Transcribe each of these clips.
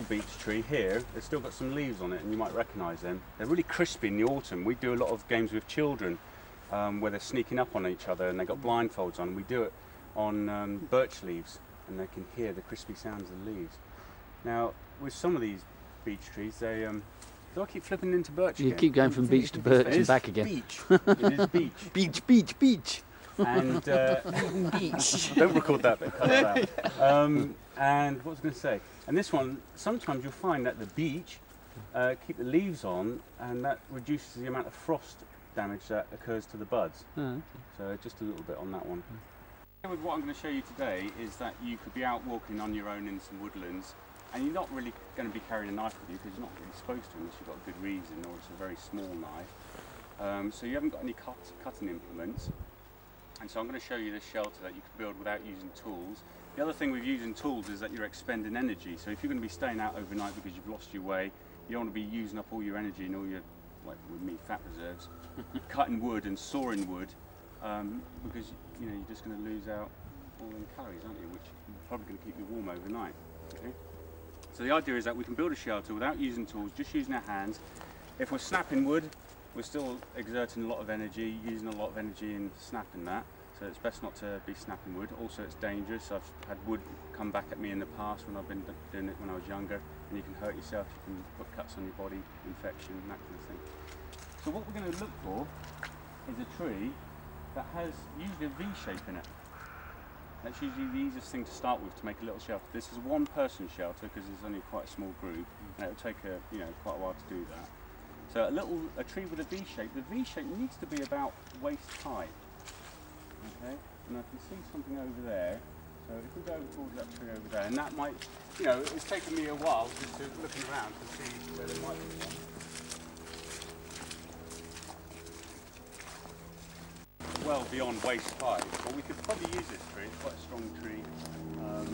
beech tree here, it's still got some leaves on it, and you might recognise them. They're really crispy in the autumn. We do a lot of games with children where they're sneaking up on each other and they've got blindfolds on. We do it on birch leaves, and they can hear the crispy sounds of the leaves. Now, with some of these beech trees, they do I keep flipping into birch again? You keep going from beech to birch and back again. Beech. It is beech. Beech, beech, beech. And beech. Don't record that bit. Cut that out. And what was I going to say? And this one, sometimes you'll find that the beech keep the leaves on, and that reduces the amount of frost damage that occurs to the buds. Okay. So just a little bit on that one. With what I'm going to show you today is that you could be out walking on your own in some woodlands, and you're not really going to be carrying a knife with you because you're not really supposed to unless you've got a good reason, or it's a very small knife. So you haven't got any cutting implements. And so I'm going to show you this shelter that you can build without using tools. The other thing with using tools is that you're expending energy. So if you're going to be staying out overnight because you've lost your way, you don't want to be using up all your energy and all your, like with me, fat reserves, cutting wood and sawing wood, because you're just going to lose out all them calories, aren't you? Which is probably going to keep you warm overnight. Okay? So the idea is that we can build a shelter without using tools, just using our hands. If we're snapping wood, we're still exerting a lot of energy, using a lot of energy in snapping that. So it's best not to be snapping wood. Also, it's dangerous. I've had wood come back at me in the past when I've been doing it when I was younger, and you can hurt yourself. You can put cuts on your body, infection, that kind of thing. So what we're going to look for is a tree that has usually a V shape in it. That's usually the easiest thing to start with to make a little shelter. This is a one-person shelter because it's only quite a small group, and it'll take quite a while to do that. So a tree with a V shape. The V shape needs to be about waist high. Okay, and I can see something over there. So if we go over towards that tree over there, and that might, it's taken me a while just to looking around to see where there might be one. Well beyond waist high, but we could probably use this tree. It's quite a strong tree. However,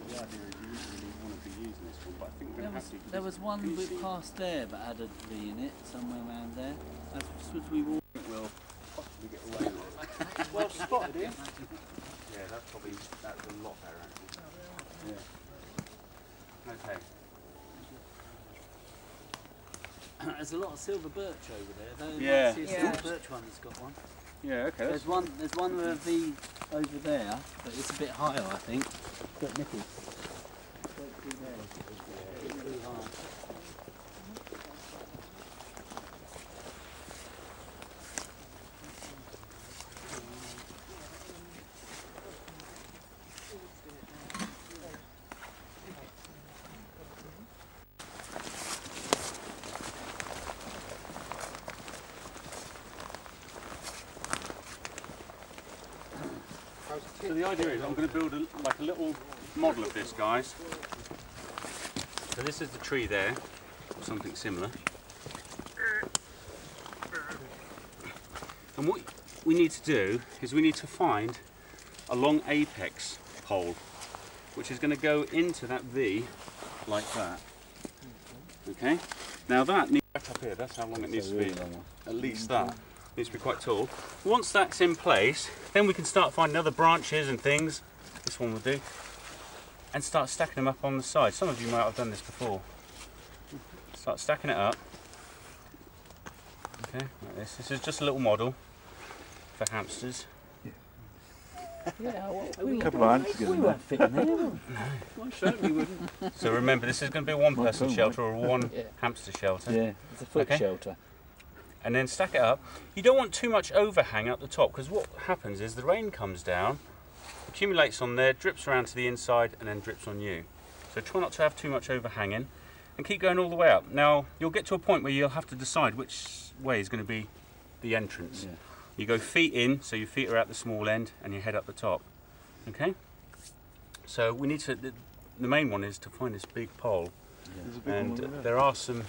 the idea is you really want to be using this one, but I think we're going to have to. There was one we passed there that had a V in it, somewhere around there. As we walk, it will possibly get away with it. Well spotted, eh? Yeah, that's a lot better actually. Yeah. Okay. There's a lot of silver birch over there. Yeah. See a silver birch one that's got one. Yeah, okay. There's one with a V over there, but it's a bit higher, I think. Got Nicky. It's really high. So the idea is I'm going to build a little model of this, guys. So this is the tree there, or something similar. And what we need to do is we need to find a long apex pole, which is going to go into that V like that. Okay? Now that needs back up here, that's how long it needs to be. At least that. Needs to be quite tall. Once that's in place, then we can start finding other branches and things, this one will do, and start stacking them up on the side. Some of you might have done this before. Start stacking it up. Okay, like this. This is just a little model for hamsters. Yeah, A couple of ants together. We won't fit in there. No, I certainly wouldn't. So remember, this is going to be a one-person shelter or a one hamster shelter. Yeah, it's a foot shelter. And then stack it up. You don't want too much overhang at the top, because what happens is the rain comes down, accumulates on there, drips around to the inside, and then drips on you. So try not to have too much overhanging, and keep going all the way up. Now, you'll get to a point where you'll have to decide which way is going to be the entrance. Yeah. You go feet in, so your feet are at the small end, and you head up the top. Okay? So we need to, the main one is to find this big pole. Yeah. And there are some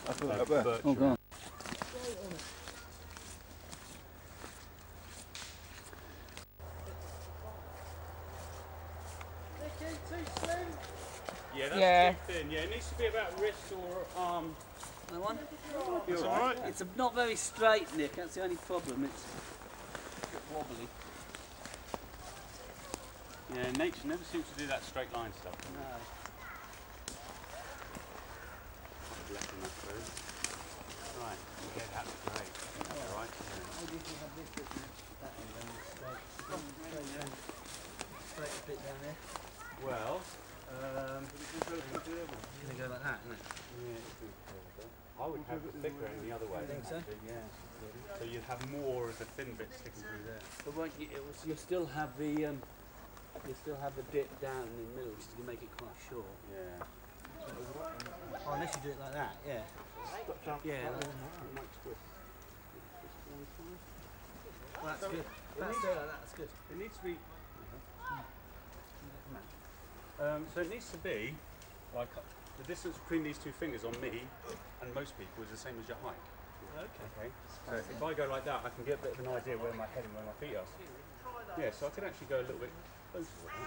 up there. Oh, God. Yeah, that's too thin. Yeah, it needs to be about wrist or arm that one? It's alright. It's not very straight, Nick. That's the only problem. It's a bit wobbly. Yeah, nature never seems to do that straight line stuff. No. Left in that through. Right, yeah, that's great. That's alright. Maybe if we have this bit next to that end, then it's straight a bit down there. Well, It's going to go like that, isn't it? yeah, I would have it thicker in the other way. You think so? Actually, yeah. So you'd have more of the thin bit sticking through there. But won't you, you'll still have the dip down in the middle, which is going to make it quite short. Yeah. Oh, unless you do it like that, yeah. Yeah. It might twist. Well, that's good. Let's do it like that. That's good. It needs to be. So it needs to be like the distance between these two fingers on me and most people is the same as your height. Okay. So if I go like that, I can get a bit of an idea where my head and where my feet are. Yeah. So I could actually go a little bit closer with that.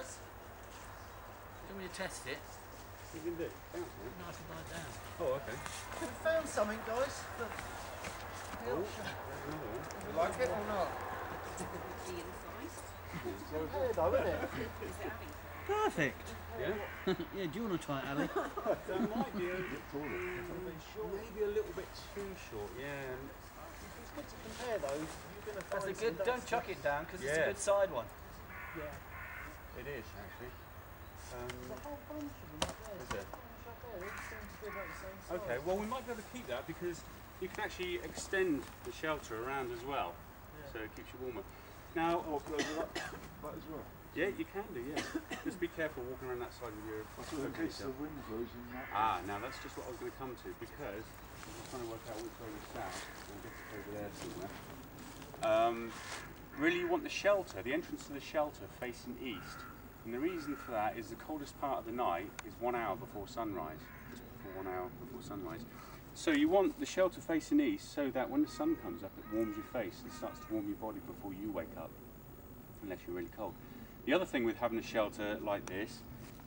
Do you want me to test it? You can do. Bounce, man. No, I can lie down. Oh, okay. We found something, guys. Look. Oh, there's another one. You like it or not? Compare though, isn't it? Perfect. Yeah. Yeah, do you want to try it, Ali? That might be a bit taller. Maybe a little bit too short. Yeah. It's good to compare though. You're going to find That's a good. some Don't chuck it down because it's Yeah. a good side one. Yeah. It is actually. There's a whole bunch of them up there. Is there? Up there, it seems to be about the same size. Okay. Well, we might be able to keep that because you can actually extend the shelter around as well, so it keeps you warmer. Now, That as well. yeah, you can do. Yeah. Just be careful walking around that side of your. So in case the wind blows in that. Ah, now that's just what I was going to come to because I'm just trying to work out which way is south. I guess it's over there somewhere. Really, you want the shelter, the entrance to the shelter facing east. And the reason for that is the coldest part of the night is 1 hour before sunrise, just before 1 hour before sunrise. So you want the shelter facing east so that when the sun comes up, it warms your face and starts to warm your body before you wake up, unless you're really cold. The other thing with having a shelter like this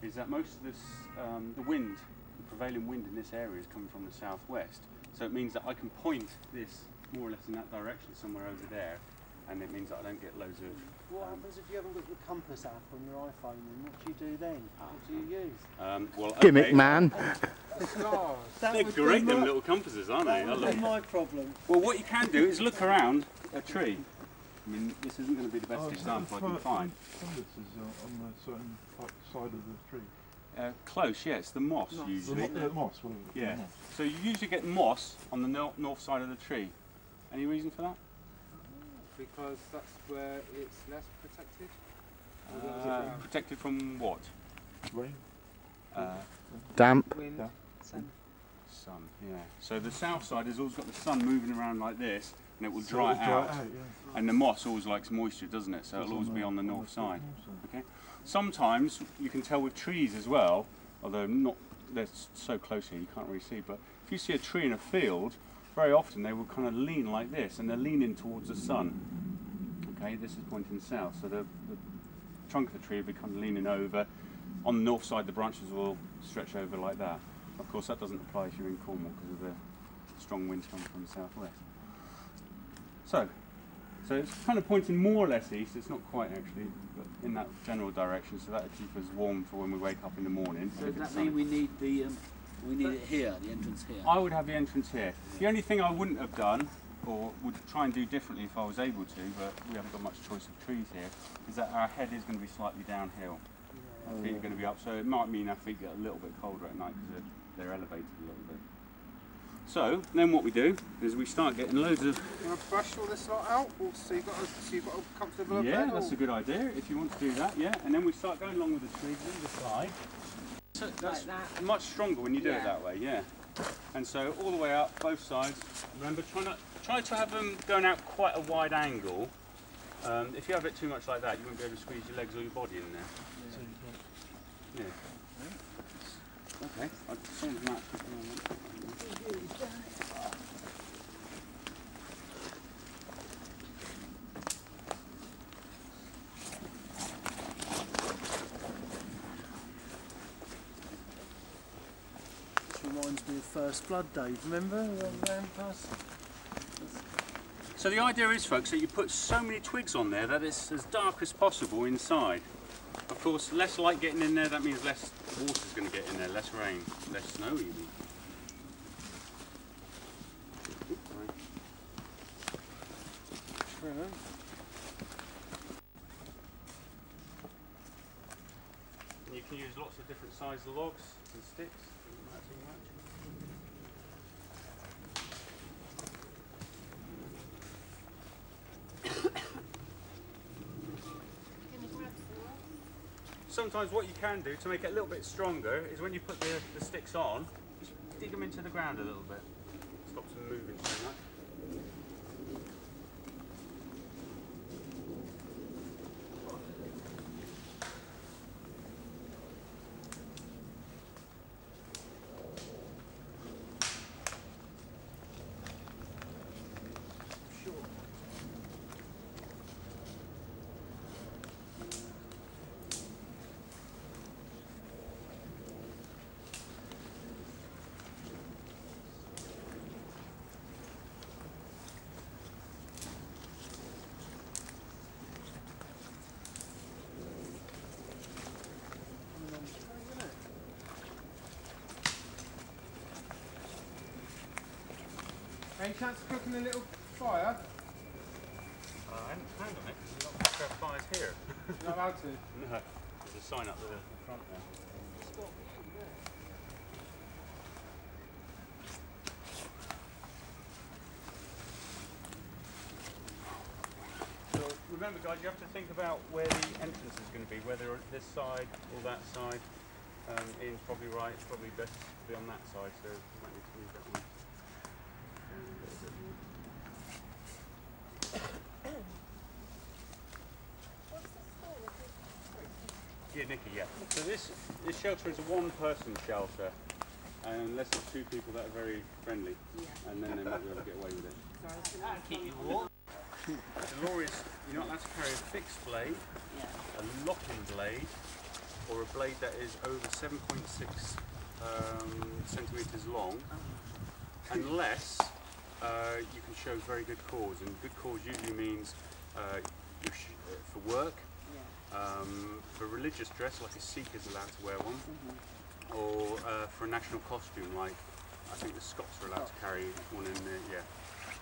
is that most of this, the wind, the prevailing wind in this area is coming from the southwest. So it means that I can point this more or less in that direction, somewhere over there, and it means that I don't get loads of... What happens if you haven't got your compass app on your iPhone then? What do you do then? What do you use? well, okay. Gimmick man. They're great, them little compasses, aren't they? I That love would be them. my problem. Well, what you can do is look around a tree. I mean, this isn't going to be the best example I can find. Fungus is on a certain side of the tree. Close, yes, the moss usually. The moss, whatever. Yeah. The moss. So you usually get moss on the north side of the tree. Any reason for that? Because that's where it's less protected. Protected from what? Rain. Damp. Wind, Yeah. sun. Sun, yeah. So the south side has always got the sun moving around like this, and it will So dry it'll out. yeah. And the moss always likes moisture, doesn't it? So it'll always be on the north side. Okay. Sometimes you can tell with trees as well, although not they're so close here you can't really see. But if you see a tree in a field, very often they will kind of lean like this, and they're leaning towards the sun. Okay, this is pointing south, so the trunk of the tree will be kind of leaning over. On the north side, the branches will stretch over like that. Of course, that doesn't apply if you're in Cornwall because of the strong winds coming from the southwest. So it's kind of pointing more or less east. It's not quite actually, but in that general direction. So that will keep us warm for when we wake up in the morning. So does that mean we need the we need it here, the entrance here? I would have the entrance here. The only thing I wouldn't have done, or would try and do differently if I was able to, but we haven't got much choice of trees here, is that our head is going to be slightly downhill. Our feet are going to be up, so it might mean our feet get a little bit colder at night because they're elevated a little bit. So then what we do is we start getting loads of... You want to brush all this lot out? Or so you've got a comfortable Yeah, bed? that's a good idea if you want to do that, yeah. And then we start going along with the trees on the side. So that's like much stronger when you do it that way, yeah. And so all the way up, both sides. Remember, try to have them going out quite a wide angle. If you have it too much like that, you won't be able to squeeze your legs or your body in there. Yeah. Okay. Someone's not picking on that. the first flood days, remember? Around past. So the idea is, folks, that you put so many twigs on there that it's as dark as possible inside. Of course, less light getting in there, that means less water's going to get in there, less rain, less snow even. Brilliant. You can use lots of different sized logs and sticks. Doesn't matter too much. Sometimes what you can do to make it a little bit stronger is when you put the sticks on, just dig them into the ground a little bit. Stops them moving so much. Any chance of cooking a little fire? I hadn't planned on it because we're not going to have fires here. You're not allowed to? No, there's a sign up there in front there. So remember guys, you have to think about where the entrance is going to be, whether this side or that side. Ian's probably right, it's probably best to be on that side, so you might need to move that one. Yeah, Nicky, yeah. So this shelter is a one-person shelter, unless there's two people that are very friendly, and then they might be able to get away with it. Keep you warm. The law is you're not allowed to carry a fixed blade, a locking blade, or a blade that is over 7.6 centimetres long, unless you can show very good cause. And good cause usually means for work, for religious dress, like a Sikh is allowed to wear one, or for a national costume, like I think the Scots are allowed to carry one in there, yeah.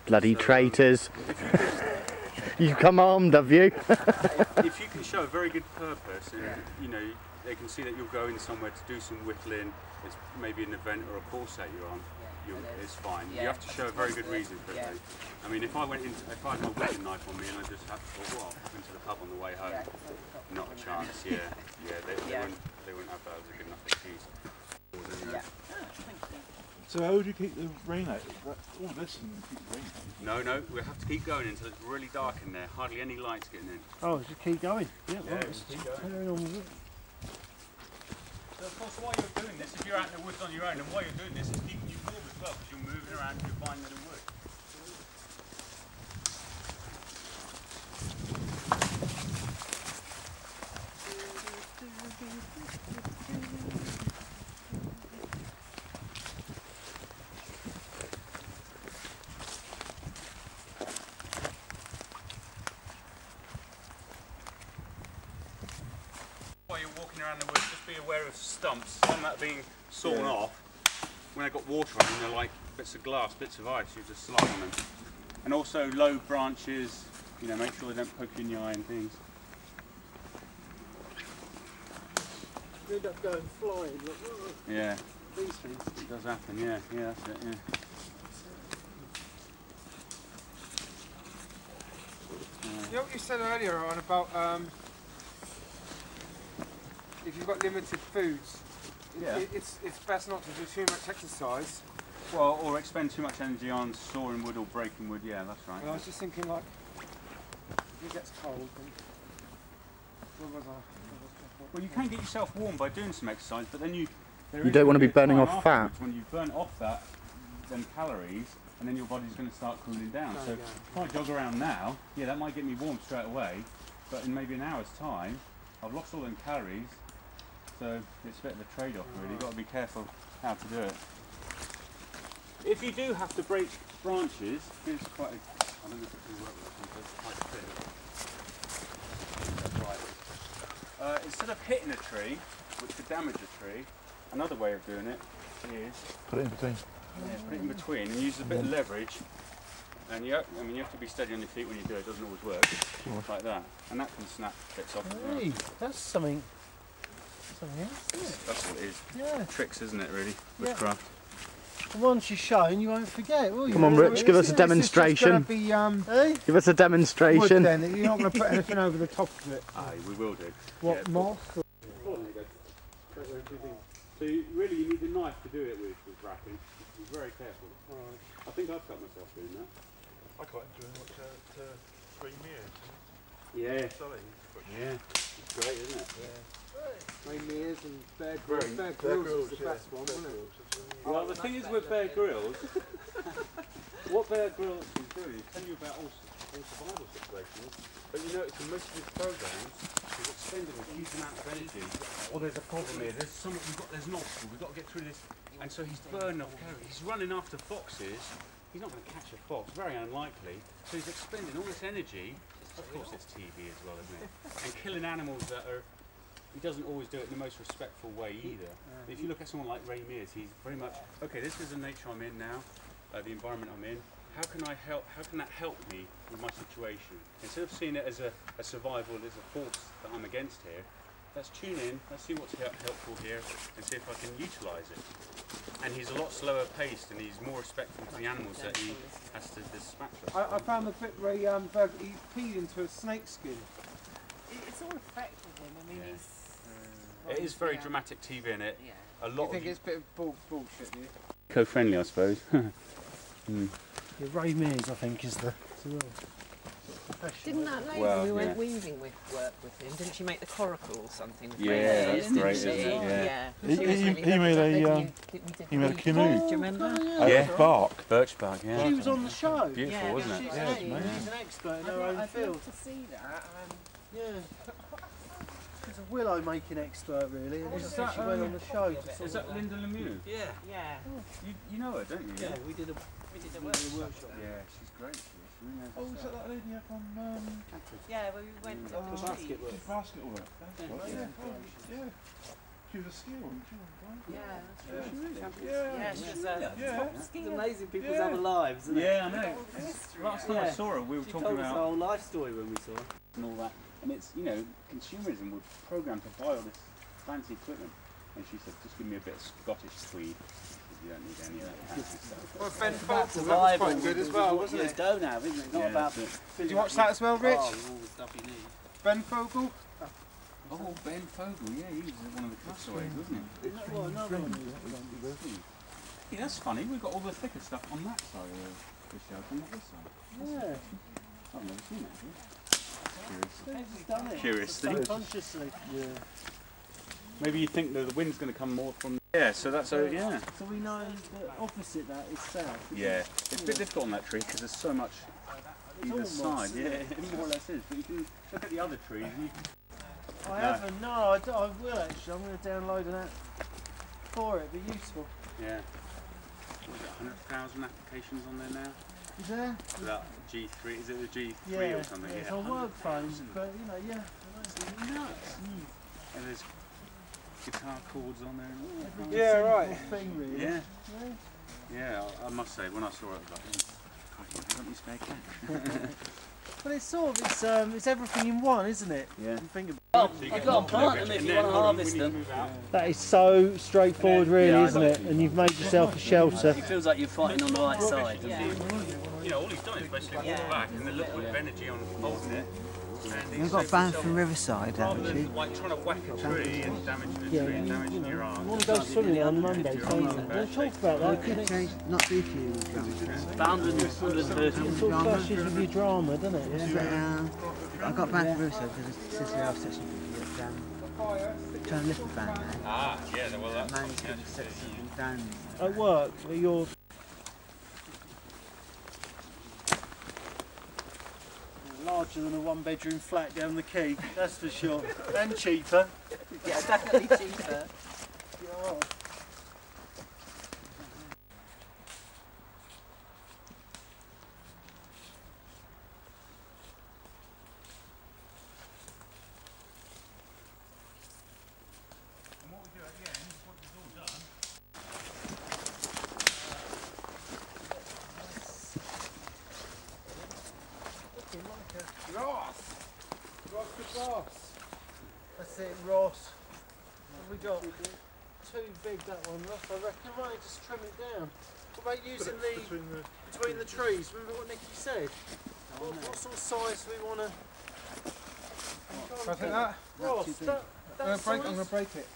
Bloody traitors. You come armed, have you? If you can show a very good purpose, and you know, they can see that you're going somewhere to do some whittling, it's maybe an event or a course that you're on, it's fine. You have to show a very good reason for it. I mean, if I had my whittling knife on me and I just had to thought, what, into the pub on the way home, not a chance. They wouldn't have that as a good enough excuse. So how would you keep the rain out? All this and keep the rain out? No, we have to keep going until it's really dark in there. Hardly any lights getting in. Oh, just keep going. Yeah, right. Just keep going. Carry on with it. So of course, while you're doing this, if you're out in the woods on your own, and while you're doing this, it's keeping you warm as well, because you're moving around and you're finding the wood. While you're walking around the woods, just be aware of stumps, some that are being sawn off. When they've got water on them, they're like bits of glass, bits of ice, you just slide on them. And also low branches, you know, make sure they don't poke you in the eye and things. You end up going flying. Like, Yeah, these things. it does happen, yeah, that's it, yeah. You know what you said earlier on about if you've got limited foods, it's best not to do too much exercise. Well, or expend too much energy on sawing wood or breaking wood, yeah, that's right. And I was just thinking, like, if it gets cold, then where was I? Well, you can get yourself warm by doing some exercise, but then you don't want to be burning off fat. afterwards when you burn off that, them calories, and then your body's going to start cooling down. So if I jog around now, yeah, that might get me warm straight away, but in maybe an hour's time, I've lost all them calories, so it's a bit of a trade-off really. You've got to be careful how to do it. If you do have to break branches, here's quite a, I don't know if it can work with this, but it's quite thin. Right. Instead of hitting a tree, which could damage a tree, another way of doing it is Put it in between. yeah, put it in between and use a bit of leverage. And you have to be steady on your feet when you do it. It doesn't always work, like that. And that can snap bits off. Hey, that's something else, isn't it? That's what it is. Yeah. Tricks, isn't it, really? Witchcraft. Once you're shown, you won't forget, will you? Come on, Rich, give us a demonstration. Give us a demonstration. Then you're not going to put anything over the top of it. Aye, we will do. What, yeah, moss? So really, you need a knife to do it with wrapping. Be very careful. Right. I think I've cut myself doing that. I got him doing what to 3 years. Yeah. Sorry. Yeah. It's great, isn't it? Yeah. Ray Mears and Bear Grylls. Bear Grylls was the best one, wasn't it? Well, the thing is with Bear Grylls, what Bear Grylls is doing is telling you about all survival situations, but you notice in most of his programs, he's expending a huge amount of energy. Or there's a problem here, there's an obstacle, we've got to get through this. And so he's burning off calories. He's running after foxes. He's not going to catch a fox, very unlikely. So he's expending all this energy. Of course it's TV as well, isn't it? And killing animals that are, he doesn't always do it in the most respectful way either. If you look at someone like Ray Mears, he's very much, okay, this is the nature I'm in now, the environment I'm in. How can I help? How can that help me with my situation? Instead of seeing it as a survival, as a force that I'm against here, let's tune in, let's see what's helpful here, and see if I can utilise it. And he's a lot slower paced, and he's more respectful to the animals that he has to dispatch us. I found the bit where he peed into a snake skin. It's all affected him. I mean, It is very dramatic TV in it. Yeah. A lot. You think it's a bit of bullshit, do you? Eco-friendly, I suppose. Yeah, Ray Mears, I think, is the real professional. Didn't that lady Well, we went yeah. weaving with work with him? Didn't she make the coracle or something? with Yeah, Ray that's Mears, great, didn't she? isn't it? Yeah. Yeah. He She was really made lovely. a, We he made a did canoe. Do you remember? Out of bark. Birch bark, yeah. She was on the show. Beautiful, Yeah, wasn't she's it? Yeah, it's great. amazing. She's an expert in her own I'd field. love to see that. Yeah. She's a willow making expert, really. And Is she that, went on the show. To Is sort that of- Linda Lemieux? Yeah. Yeah. You know her, don't you? Yeah, we did a workshop. Yeah, she's great. She really knows Oh, her was stuff. that lady up on Yeah, well, we went to the basket work. basketball? Yeah. She was a skier, wasn't she? Yeah. Yeah. Yeah, she was a Yeah. top It's skier. amazing people's Yeah. other lives, isn't it? Yeah, I know. Last time I Yeah. saw her, we were She talking told us her about whole life story when we saw her. and all that. And it's, you know, consumerism, we're programmed to buy all this fancy equipment. And she said, just give me a bit of Scottish tweed. You don't need any of that fancy stuff. Well, Ben About Fogle, that was survival quite good as well, wasn't It's it? go now, isn't it? Not Yeah, about. that's it. Did you watch that as well, Rich? Oh, with all the stuff you need. Ben Fogle? Oh, Ben Fogle, yeah, he was one of the castaways, wasn't he? Well, another one. Yeah, that's funny. We've got all the thicker stuff on that side of the shelf and not this side. Yeah. I've never seen it. She's done it. Curious thing. Subconsciously. Yeah. Maybe you think that the wind's going to come more from. Yeah, so that's yeah. So we know that opposite that is south. Yeah, it's a bit difficult on that tree because there's so much It's either all side. moss, Yeah, isn't it? it more or less is. But if you look at the other trees, you I No. haven't. No, I will actually. I'm going to download an app for it. Be useful. yeah. We've got 100,000 applications on there now. Is there? For that G3, is it the G3 Yeah. or something? It's Yeah, on work phones, 100,000. but you know, yeah. It's nuts. And there's guitar chords on there. And all that. Yeah, right. Thing really. Yeah. Yeah. Yeah, I must say, when I saw it, I was like, crikey, I got me spare cash. But it's sort of it's everything in one, isn't it? Yeah. You think about Oh, I've got to plant them if you want to harvest them. that is so straightforward, really, Yeah, I isn't know. it? And you've made yourself a shelter. It feels like you're fighting on the right side. doesn't it? You know, all he's done is basically walk back and a little bit of energy on holding it. And You've got banned from Riverside, rather haven't than you? like trying to whack a tree and damaging the tree and damaging your arm. You want to go swimming on Monday, don't you? We'll talk about that. Could change, not be if you About 130. It sort of clashes with your drama, doesn't it? Yeah, but I got banned from Riverside because the sister house section trying to lift the ban there. Ah, yeah, well that's Managed to set something down. At work, at your larger than a one-bedroom flat down the quay, that's for sure. And cheaper. Yeah, definitely cheaper. Yeah. Ross! Ross the boss! That's it, Ross. What have we got? Too big, that one, Ross. I reckon I might just trim it down. What about using between the trees? Remember what Nicky said? What sort of size do we want to... I think that. Ross, that I'm size? going to break it.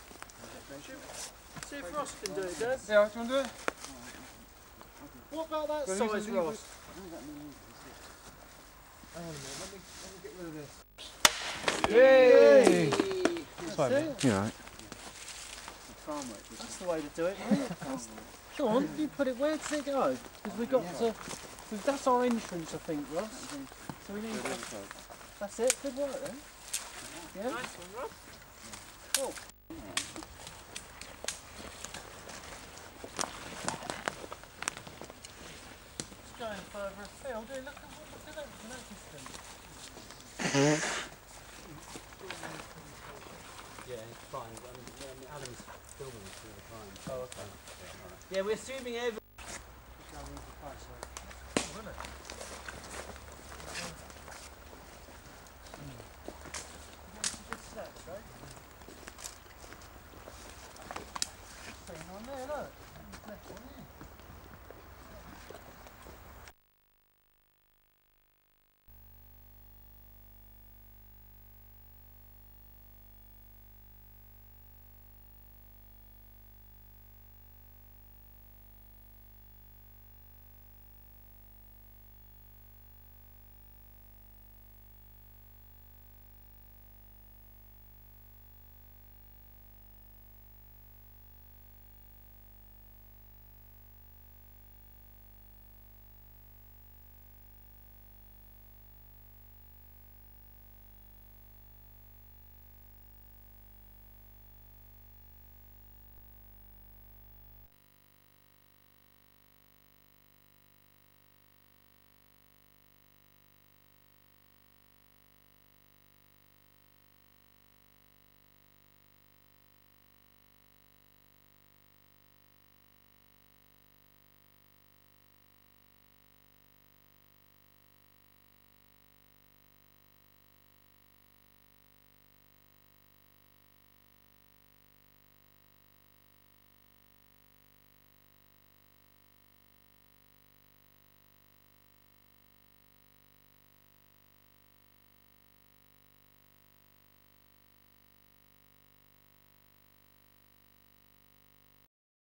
See if Ross can do it, Dad. Yeah, do you want to do it? What about that Go size, use the Ross? Hang on a minute, let me get rid of this. Yay! Sorry, That's mate. it. You're right. That's the way to do it, mate. Go on, you put it. Where does it go? Because we've got to. That's our entrance, I think, Ross. So we need to. That's it. Good work, then. Yeah. Nice one, Ross. Cool. Just going further afield. Look at that distance. Yeah, it's fine. Adam's filming us all the time. Oh, okay. Yeah, we're assuming every